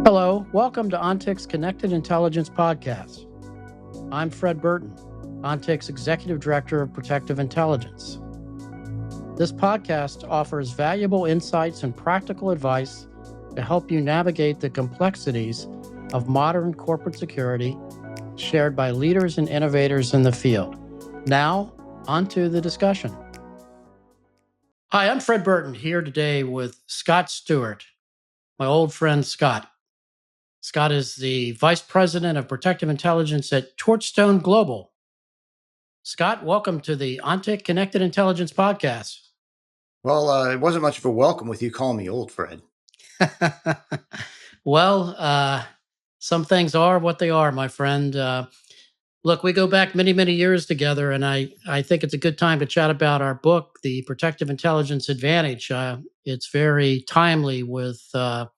Hello, welcome to ONTIC's Connected Intelligence Podcast. I'm Fred Burton, ONTIC's Executive Director of Protective Intelligence. This podcast offers valuable insights and practical advice to help you navigate the complexities of modern corporate security shared by leaders and innovators in the field. Now, on to the discussion. Hi, I'm Fred Burton, here today with Scott Stewart, my old friend Scott. Scott is the Vice President of Protective Intelligence at Torchstone Global. Scott, welcome to the ONTIC Connected Intelligence Podcast. Well, it wasn't much of a welcome with you calling me old, Fred. Well, some things are what they are, my friend. Look, we go back many, many years together, and I think it's a good time to chat about our book, The Protective Intelligence Advantage. It's very timely with the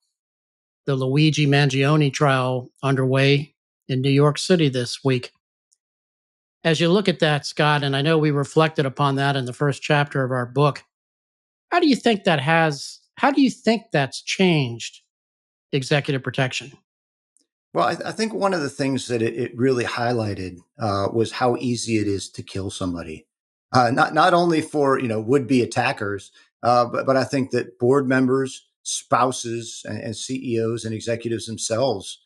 Luigi Mangione trial underway in New York City this week. As you look at that, Scott, and I know we reflected upon that in the first chapter of our book, how do you think that's changed executive protection? Well, I think one of the things that it really highlighted was how easy it is to kill somebody. Not only for would be attackers, but I think that board members, spouses, and CEOs and executives themselves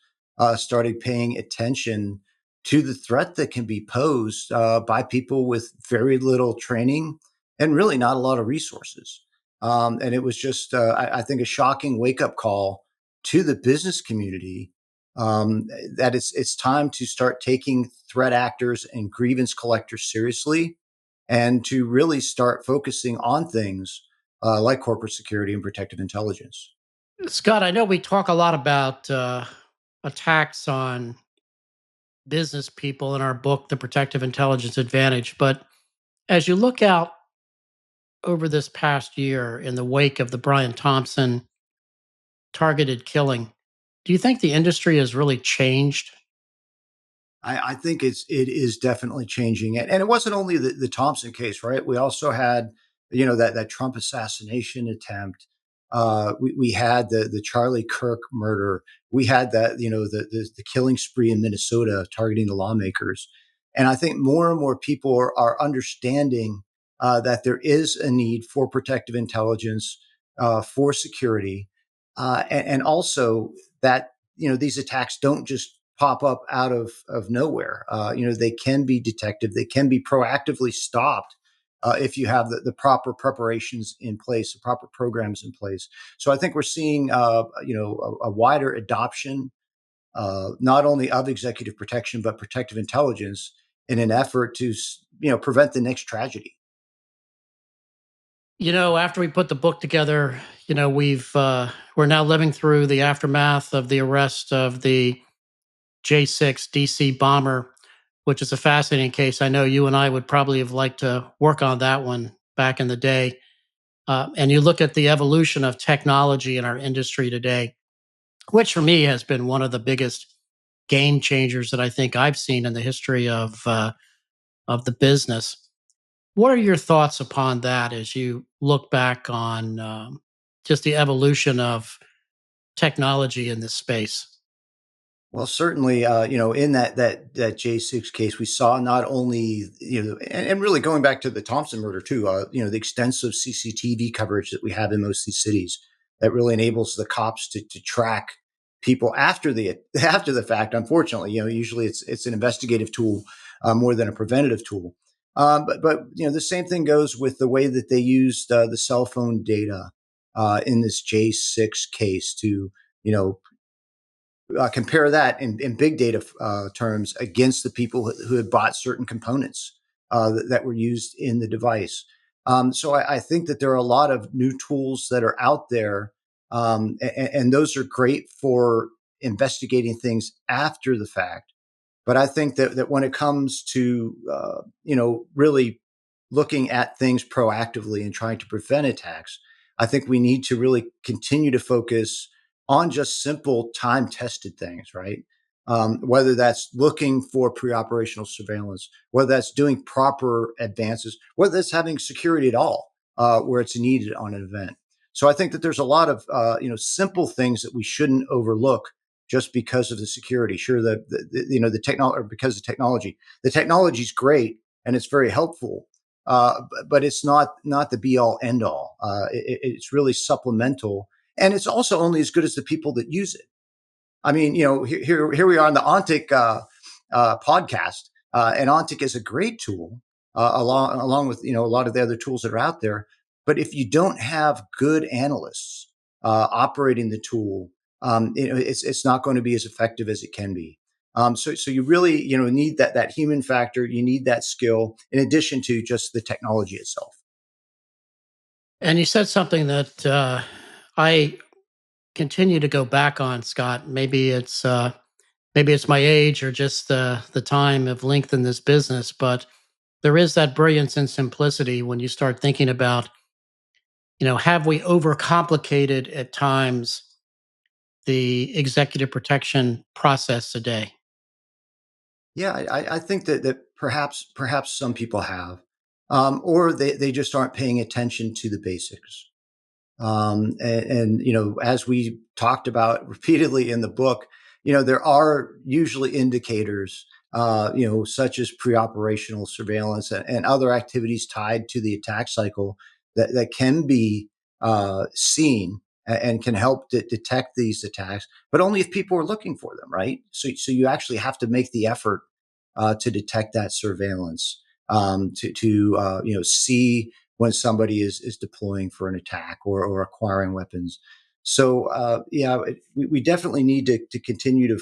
started paying attention to the threat that can be posed by people with very little training and really not a lot of resources. And it was just, I think, a shocking wake up call to the business community that it's time to start taking threat actors and grievance collectors seriously, and to really start focusing on things like corporate security and protective intelligence. Scott, I know we talk a lot about attacks on business people in our book, The Protective Intelligence Advantage, but as you look out over this past year in the wake of the Brian Thompson targeted killing, do you think the industry has really changed? I think it is definitely changing, and it wasn't only the Thompson case, right? We also had that Trump assassination attempt. We had the Charlie Kirk murder. We had that the killing spree in Minnesota targeting the lawmakers, and I think more and more people are understanding that there is a need for protective intelligence, for security, and also that these attacks don't just pop up out of nowhere. They can be detected. They can be proactively stopped if you have the proper preparations in place, the proper programs in place. So I think we're seeing, a wider adoption, not only of executive protection but protective intelligence in an effort to, prevent the next tragedy. After we put the book together, we're now living through the aftermath of the arrest of the J6 DC bomber, which is a fascinating case. I know you and I would probably have liked to work on that one back in the day. And you look at the evolution of technology in our industry today, which for me has been one of the biggest game changers that I think I've seen in the history of the business. What are your thoughts upon that as you look back on just the evolution of technology in this space? Well, certainly, in that J6 case, we saw not only and really going back to the Thompson murder too, the extensive CCTV coverage that we have in most of these cities that really enables the cops to track people after the after the fact. Unfortunately, usually it's an investigative tool more than a preventative tool. But the same thing goes with the way that they used the cell phone data in this J6 case to compare that in big data terms against the people who had bought certain components that were used in the device. So I think that there are a lot of new tools that are out there, and those are great for investigating things after the fact. But I think that when it comes to really looking at things proactively and trying to prevent attacks, I think we need to really continue to focus on just simple time tested things, right? Whether that's looking for pre-operational surveillance, whether that's doing proper advances, whether that's having security at all where it's needed on an event. So I think that there's a lot of simple things that we shouldn't overlook just because of the security. Sure, the technology, or because of technology. The technology is great and it's very helpful, but it's not the be all end all. It's really supplemental, and it's also only as good as the people that use it. I mean, here we are on the Ontic podcast, and Ontic is a great tool, along with a lot of the other tools that are out there. But if you don't have good analysts operating the tool, it's not going to be as effective as it can be. So you really need that human factor. You need that skill in addition to just the technology itself. And you said something that I continue to go back on, Scott. Maybe it's my age or just the time of length in this business, but there is that brilliance and simplicity when you start thinking about, have we overcomplicated at times the executive protection process today? Yeah, I think that perhaps some people have, or they just aren't paying attention to the basics. And as we talked about repeatedly in the book, there are usually indicators, such as pre-operational surveillance and other activities tied to the attack cycle that can be seen and can help detect these attacks, but only if people are looking for them, right? So you actually have to make the effort to detect that surveillance, to see when somebody is deploying for an attack or acquiring weapons. So yeah, we definitely need to continue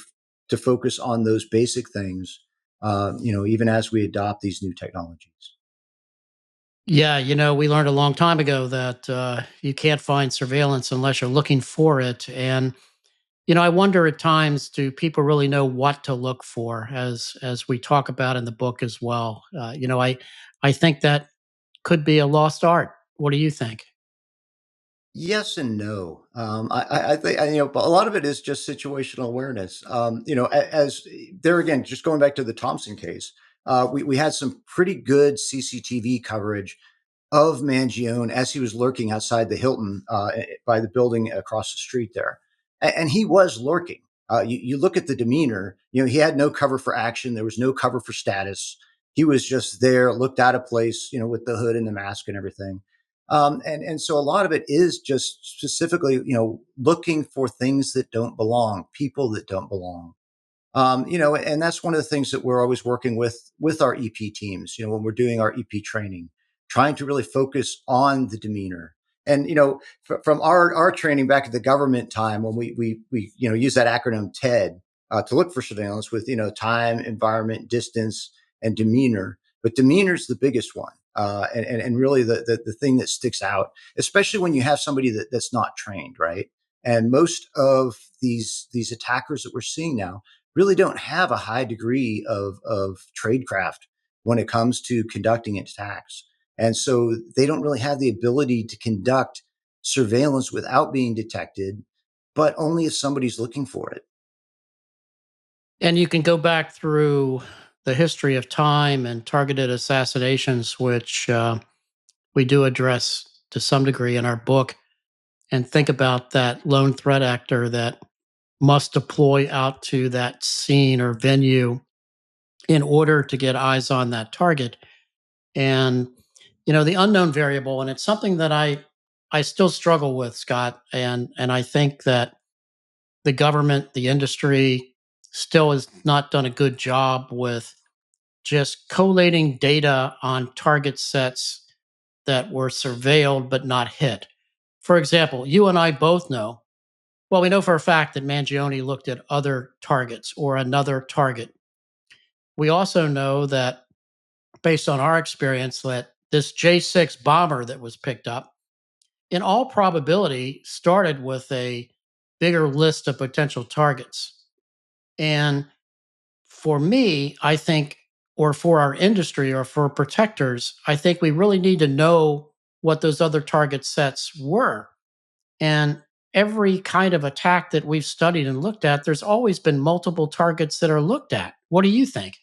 to focus on those basic things, even as we adopt these new technologies. Yeah, we learned a long time ago that you can't find surveillance unless you're looking for it. And I wonder at times, do people really know what to look for, as we talk about in the book as well? I think that could be a lost art. What do you think? Yes and no. I think but a lot of it is just situational awareness. As there again, just going back to the Thompson case, we had some pretty good CCTV coverage of Mangione as he was lurking outside the Hilton, by the building across the street there. And he was lurking. You look at the demeanor, he had no cover for action. There was no cover for status. He was just there, looked out of place, with the hood and the mask and everything. And so a lot of it is just specifically, looking for things that don't belong, people that don't belong. And that's one of the things that we're always working with our EP teams, when we're doing our EP training, trying to really focus on the demeanor. And from our training back at the government time, when we use that acronym TED, to look for surveillance with time, environment, distance, and demeanor. But demeanor is the biggest one, and really the thing that sticks out, especially when you have somebody that's not trained, right? And most of these attackers that we're seeing now really don't have a high degree of tradecraft when it comes to conducting attacks. And so they don't really have the ability to conduct surveillance without being detected, but only if somebody's looking for it. And you can go back through the history of time and targeted assassinations, which we do address to some degree in our book, and think about that lone threat actor that must deploy out to that scene or venue in order to get eyes on that target. And the unknown variable, and it's something that I still struggle with, Scott, and I think that the government, the industry, still has not done a good job with just collating data on target sets that were surveilled but not hit. For example, you and I both know, well, we know for a fact that Mangione looked at other targets or another target. We also know that, based on our experience, that this J6 bomber that was picked up, in all probability, started with a bigger list of potential targets. And for me, I think, or for our industry or for protectors, I think we really need to know what those other target sets were. And every kind of attack that we've studied and looked at, there's always been multiple targets that are looked at. What do you think?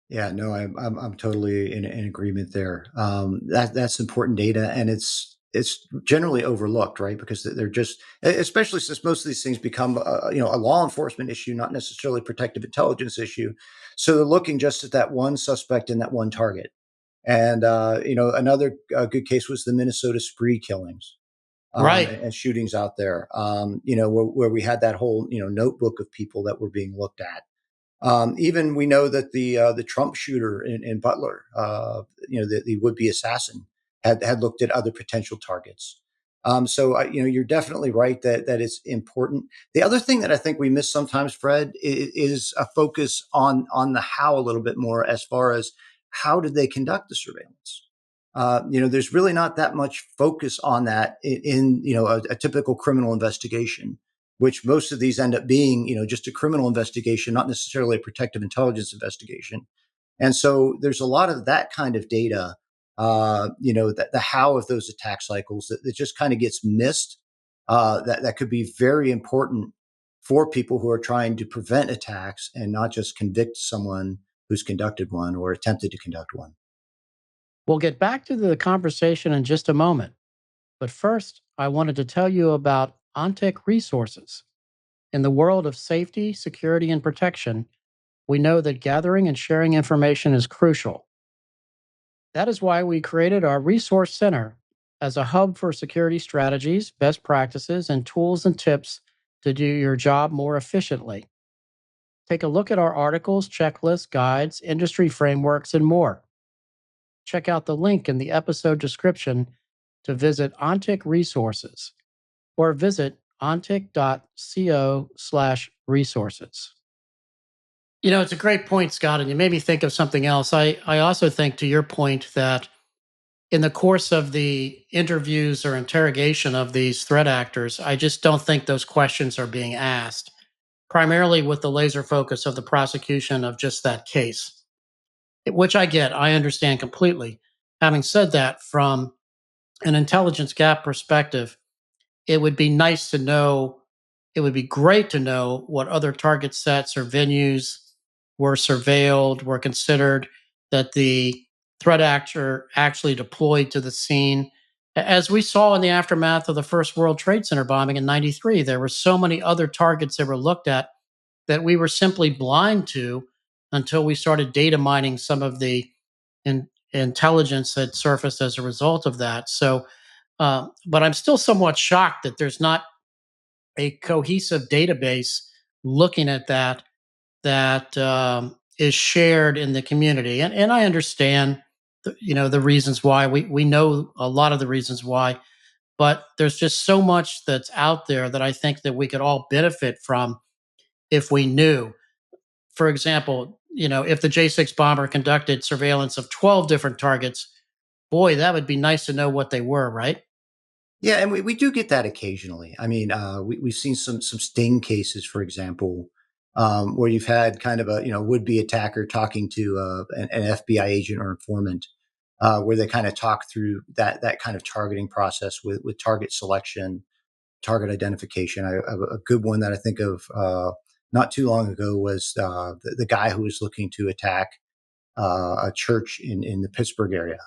Yeah, no, I'm totally in agreement there. That's important data, and it's generally overlooked, right? Because they're just, especially since most of these things become, a law enforcement issue, not necessarily protective intelligence issue. So they're looking just at that one suspect and that one target. And another good case was the Minnesota spree killings Right. and shootings out there. Where we had that whole notebook of people that were being looked at. Even we know that the Trump shooter in Butler, the would be assassin, had looked at other potential targets. So you're definitely right that it's important. The other thing that I think we miss sometimes, Fred, is a focus on the how a little bit more, as far as how did they conduct the surveillance. There's really not that much focus on that in a typical criminal investigation, which most of these end up being, just a criminal investigation, not necessarily a protective intelligence investigation. And so there's a lot of that kind of data, that the how of those attack cycles that just kind of gets missed. That could be very important for people who are trying to prevent attacks and not just convict someone who's conducted one or attempted to conduct one. We'll get back to the conversation in just a moment. But first, I wanted to tell you about ONTIC resources. In the world of safety, security, and protection, we know that gathering and sharing information is crucial. That is why we created our Resource Center as a hub for security strategies, best practices, and tools and tips to do your job more efficiently. Take a look at our articles, checklists, guides, industry frameworks, and more. Check out the link in the episode description to visit ONTIC resources or visit ontic.co/resources. It's a great point, Scott, and you made me think of something else. I also think, to your point, that in the course of the interviews or interrogation of these threat actors, I just don't think those questions are being asked, primarily with the laser focus of the prosecution of just that case, which I get, I understand completely. Having said that, from an intelligence gap perspective, it would be nice to know, it would be great to know what other target sets or venues were surveilled, were considered, that the threat actor actually deployed to the scene. As we saw in the aftermath of the first World Trade Center bombing in 93, there were so many other targets that were looked at that we were simply blind to until we started data mining some of the intelligence that surfaced as a result of that. But I'm still somewhat shocked that there's not a cohesive database looking at that is shared in the community. And I understand, the reasons why. We know a lot of the reasons why, but there's just so much that's out there that I think that we could all benefit from if we knew. For example, if the J6 bomber conducted surveillance of 12 different targets, boy, that would be nice to know what they were, right? Yeah, and we do get that occasionally. I mean, we've seen some sting cases, for example, where you've had kind of a would be attacker talking to an FBI agent or informant, where they kind of talk through that kind of targeting process with target selection, target identification. A good one that I think of not too long ago was the guy who was looking to attack a church in the Pittsburgh area.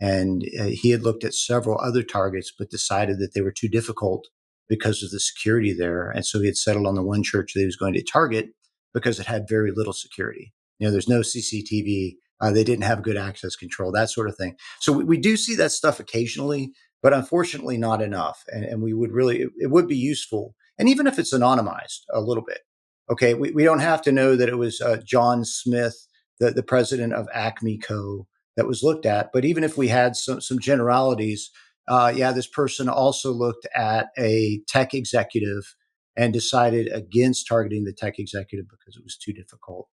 And he had looked at several other targets, but decided that they were too difficult because of the security there. And so he had settled on the one church that he was going to target because it had very little security. There's no CCTV. They didn't have good access control, that sort of thing. So we do see that stuff occasionally, but unfortunately not enough. And we would really, it would be useful. And even if it's anonymized a little bit, okay, we don't have to know that it was John Smith, the president of Acme Co., that was looked at. But even if we had some generalities, this person also looked at a tech executive and decided against targeting the tech executive because it was too difficult.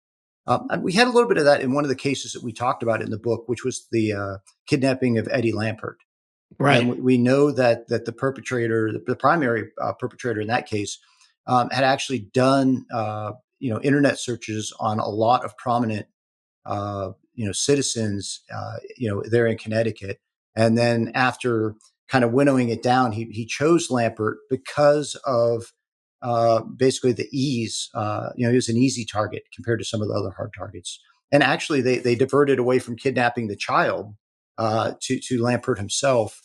And we had a little bit of that in one of the cases that we talked about in the book, which was the kidnapping of Eddie Lampert. And Right. we know that the perpetrator, the primary perpetrator in that case, had actually done internet searches on a lot of prominent citizens, there in Connecticut. And then after kind of winnowing it down, he chose Lampert because of basically the ease. He was an easy target compared to some of the other hard targets. And actually, they diverted away from kidnapping the child to Lampert himself.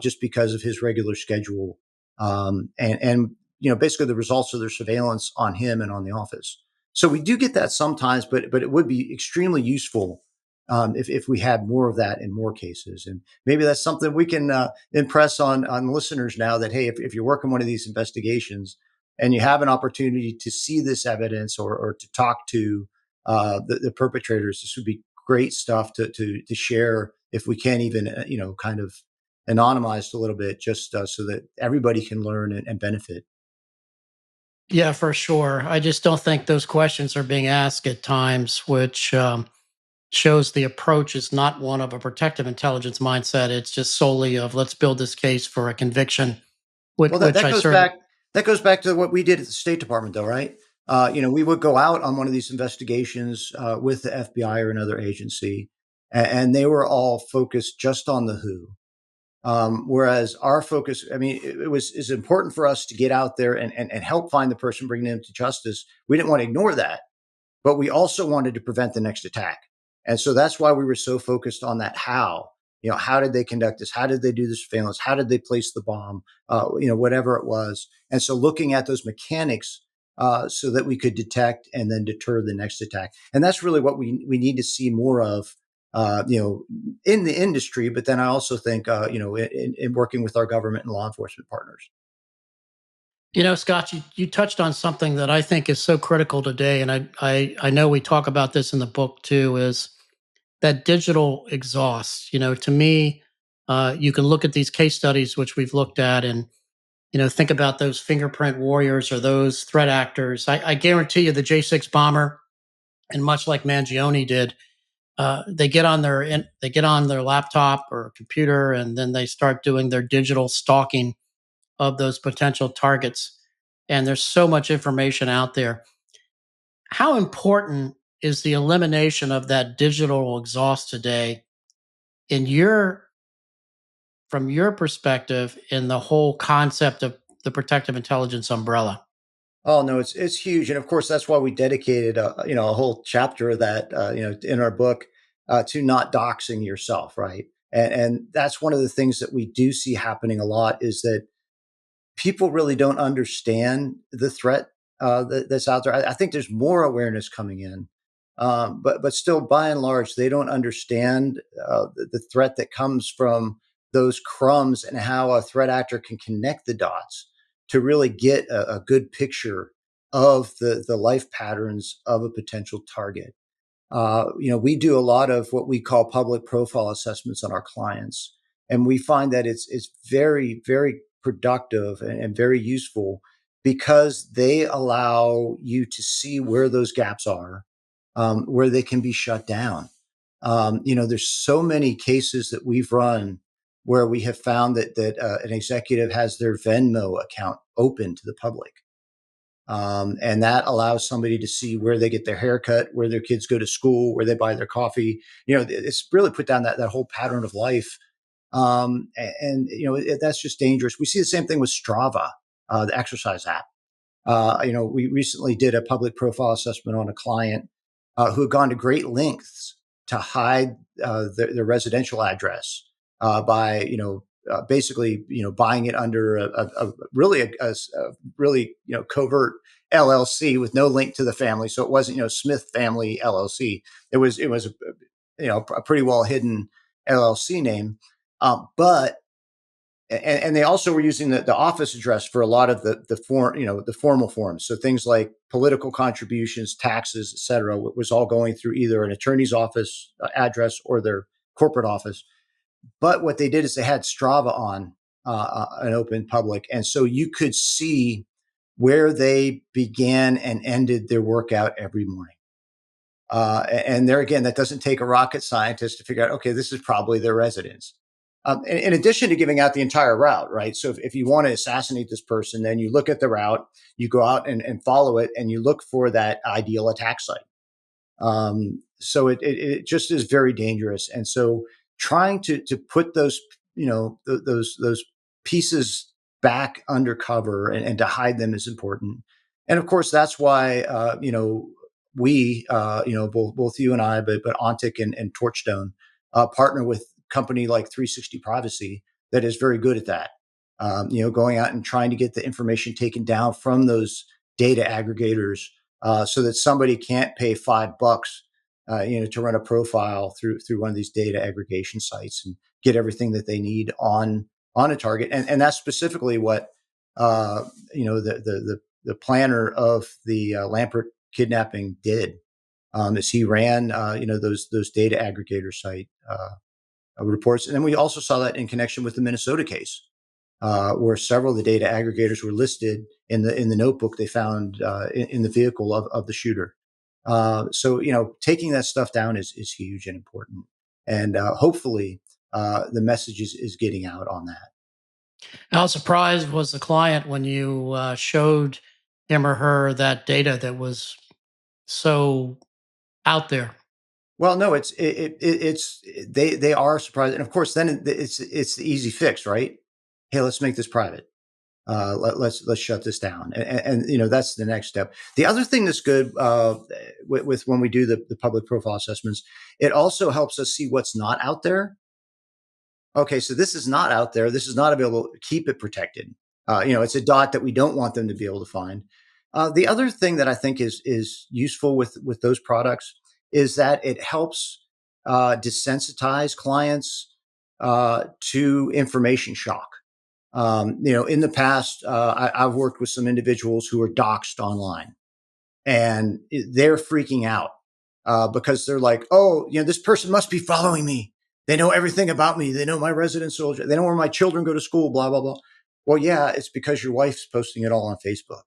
just because of his regular schedule, and basically the results of their surveillance on him and on the office. So we do get that sometimes, but it would be extremely useful if we had more of that in more cases. And maybe that's something we can impress on listeners now, that, hey, if you're working one of these investigations and you have an opportunity to see this evidence, or to talk to the perpetrators, this would be great stuff to share, if we can even kind of anonymized a little bit, just so that everybody can learn and benefit. Yeah, for sure. I just don't think those questions are being asked at times, which shows the approach is not one of a protective intelligence mindset. It's just solely of let's build this case for a conviction, Well, which that I goes certainly. back to what we did at the State Department, though, right? We would go out on one of these investigations with the FBI or another agency, and they were all focused just on the who. Whereas our focus, I mean, it was is important for us to get out there and help find the person, bring them to justice. We didn't want to ignore that, but we also wanted to prevent the next attack. And so that's why we were so focused on that how. How did they conduct this? How did they do the surveillance? How did they place the bomb? Whatever it was. And so looking at those mechanics so that we could detect and then deter the next attack. And that's really what we need to see more of, in the industry. But then I also think, in working with our government and law enforcement partners. Scott, you touched on something that I think is so critical today, and I know we talk about this in the book too, is that digital exhaust. To me, you can look at these case studies which we've looked at, and think about those fingerprint warriors or those threat actors. I guarantee you, the J6 bomber, and much like Mangione did, they get on their laptop or computer, and then they start doing their digital stalking of those potential targets. And there's so much information out there. How important is the elimination of that digital exhaust today in your from your perspective in the whole concept of the protective intelligence umbrella? Oh no, it's huge, and of course that's why we dedicated a whole chapter of that in our book to not doxing yourself, right? And that's one of the things that we do see happening a lot, is that people really don't understand the threat that's out there. I think there's more awareness coming in, but still, by and large, they don't understand the threat that comes from those crumbs, and how a threat actor can connect the dots to really get a good picture of the life patterns of a potential target. We do a lot of what we call public profile assessments on our clients, and we find that it's very, very productive and very useful, because they allow you to see where those gaps are, where they can be shut down. There's so many cases that we've run where we have found that an executive has their Venmo account open to the public. And that allows somebody to see where they get their haircut, where their kids go to school, where they buy their coffee. It's really put down that whole pattern of life. That's just dangerous. We see the same thing with Strava, the exercise app. We recently did a public profile assessment on a client who had gone to great lengths to hide their residential address by, basically, buying it under a really covert LLC with no link to the family. So it wasn't, Smith Family LLC. It was a pretty well hidden LLC name, but and they also were using the office address for a lot of the form, the formal forms. So things like political contributions, taxes, et cetera, was all going through either an attorney's office address or their corporate office. But what they did is they had Strava on an open public, and so you could see where they began and ended their workout every morning. And there again, that doesn't take a rocket scientist to figure out, okay, this is probably their residence. In addition to giving out the entire route, right? So if you want to assassinate this person, then you look at the route, you go out and follow it, and you look for that ideal attack site. So it just is very dangerous. And so trying to put those, those pieces back undercover and to hide them is important. And of course, that's why, we, both you and I, but Ontic and Torchstone partner with company like 360 Privacy, that is very good at that. Going out and trying to get the information taken down from those data aggregators, so that somebody can't pay $5, to run a profile through one of these data aggregation sites and get everything that they need on a target. And that's specifically what the planner of the Lampert kidnapping did. Is he ran those data aggregator site reports, and then we also saw that in connection with the Minnesota case, where several of the data aggregators were listed in the notebook they found in the vehicle of the shooter. So taking that stuff down is huge and important, and hopefully the message is getting out on that. How surprised was the client when you showed him or her that data that was so out there? Well, no, it's they are surprised, and of course, then it's the easy fix, right? Hey, let's make this private. Let's shut this down, and that's the next step. The other thing that's good with when we do the public profile assessments, it also helps us see what's not out there. Okay, so this is not out there. This is not available. Keep it protected. It's a dot that we don't want them to be able to find. The other thing that I think is useful with those products is that it helps desensitize clients to information shock. In the past, I've worked with some individuals who are doxxed online, and they're freaking out because they're like, "Oh, this person must be following me. They know everything about me. They know my residence soldier. They know where my children go to school. Blah blah blah." Well, yeah, it's because your wife's posting it all on Facebook.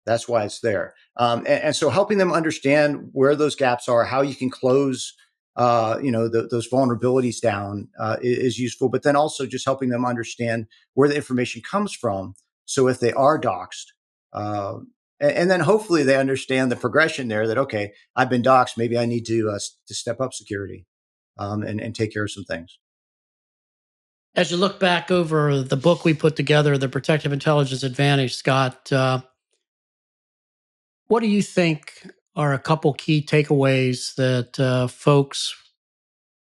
That's why it's there. And so helping them understand where those gaps are, how you can close, those vulnerabilities down is useful. But then also just helping them understand where the information comes from. So if they are doxxed, uh, and then hopefully they understand the progression there. That okay, I've been doxxed. Maybe I need to step up security and take care of some things. As you look back over the book we put together, The Protective Intelligence Advantage, Scott, what do you think are a couple key takeaways that folks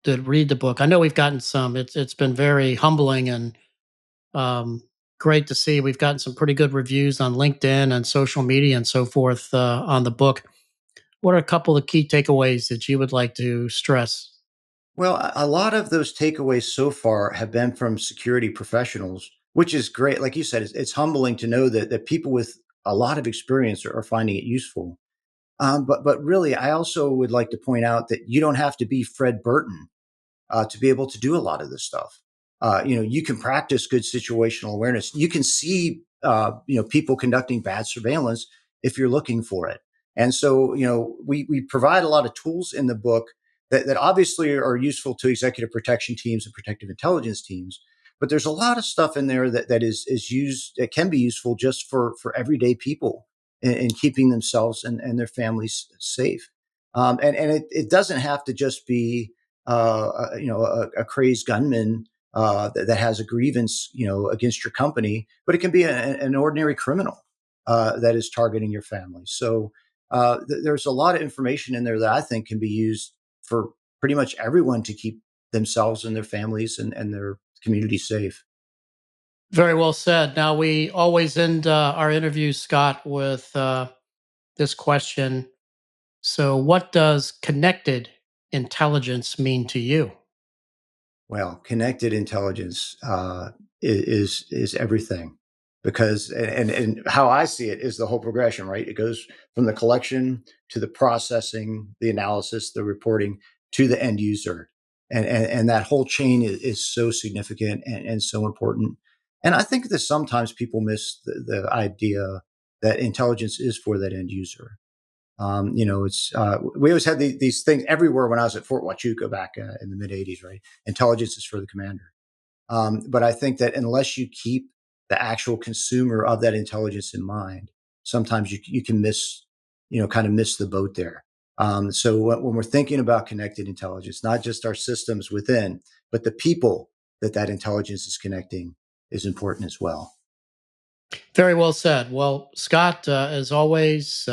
that read the book? I know we've gotten some. It's been very humbling and um, great to see. We've gotten some pretty good reviews on LinkedIn and social media and so forth on the book. What are a couple of key takeaways that you would like to stress? Well, a lot of those takeaways so far have been from security professionals, which is great. Like you said, it's humbling to know that people with a lot of experience are finding it useful. But really, I also would like to point out that you don't have to be Fred Burton to be able to do a lot of this stuff. You can practice good situational awareness. You can see, people conducting bad surveillance if you're looking for it. And so, we provide a lot of tools in the book that obviously are useful to executive protection teams and protective intelligence teams. But there's a lot of stuff in there that is used, that can be useful just for everyday people in keeping themselves and their families safe. And it doesn't have to just be a crazed gunman that has a grievance, against your company, but it can be an ordinary criminal that is targeting your family. So there's a lot of information in there that I think can be used for pretty much everyone to keep themselves and their families and their community safe. Very well said. Now, we always end our interviews, Scott, with this question. So, what does connected intelligence mean to you? Well, connected intelligence is everything, because and how I see it is the whole progression, right? It goes from the collection to the processing, the analysis, the reporting to the end user, and that whole chain is so significant and so important. And I think that sometimes people miss the idea that intelligence is for that end user. It's we always had these things everywhere when I was at Fort Huachuca back in the mid '80s, right? Intelligence is for the commander. But I think that unless you keep the actual consumer of that intelligence in mind, sometimes you can kind of miss the boat there. So when we're thinking about connected intelligence, not just our systems within, but the people that intelligence is connecting is important as well. Very well said. Well, Scott, as always,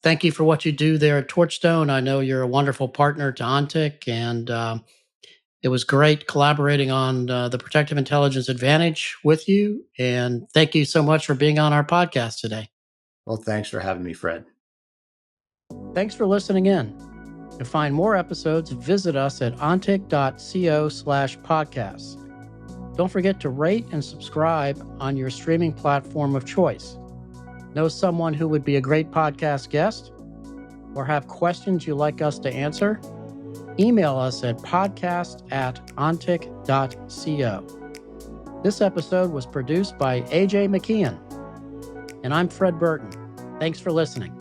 thank you for what you do there at Torchstone. I know you're a wonderful partner to Ontic, and It was great collaborating on the Protective Intelligence Advantage with you. And thank you so much for being on our podcast today. Well, thanks for having me, Fred. Thanks for listening in. To find more episodes, visit us at ontic.co/podcasts. Don't forget to rate and subscribe on your streaming platform of choice. Know someone who would be a great podcast guest? Or have questions you'd like us to answer? Email us at podcast@ontic.co. This episode was produced by AJ McKeon. And I'm Fred Burton. Thanks for listening.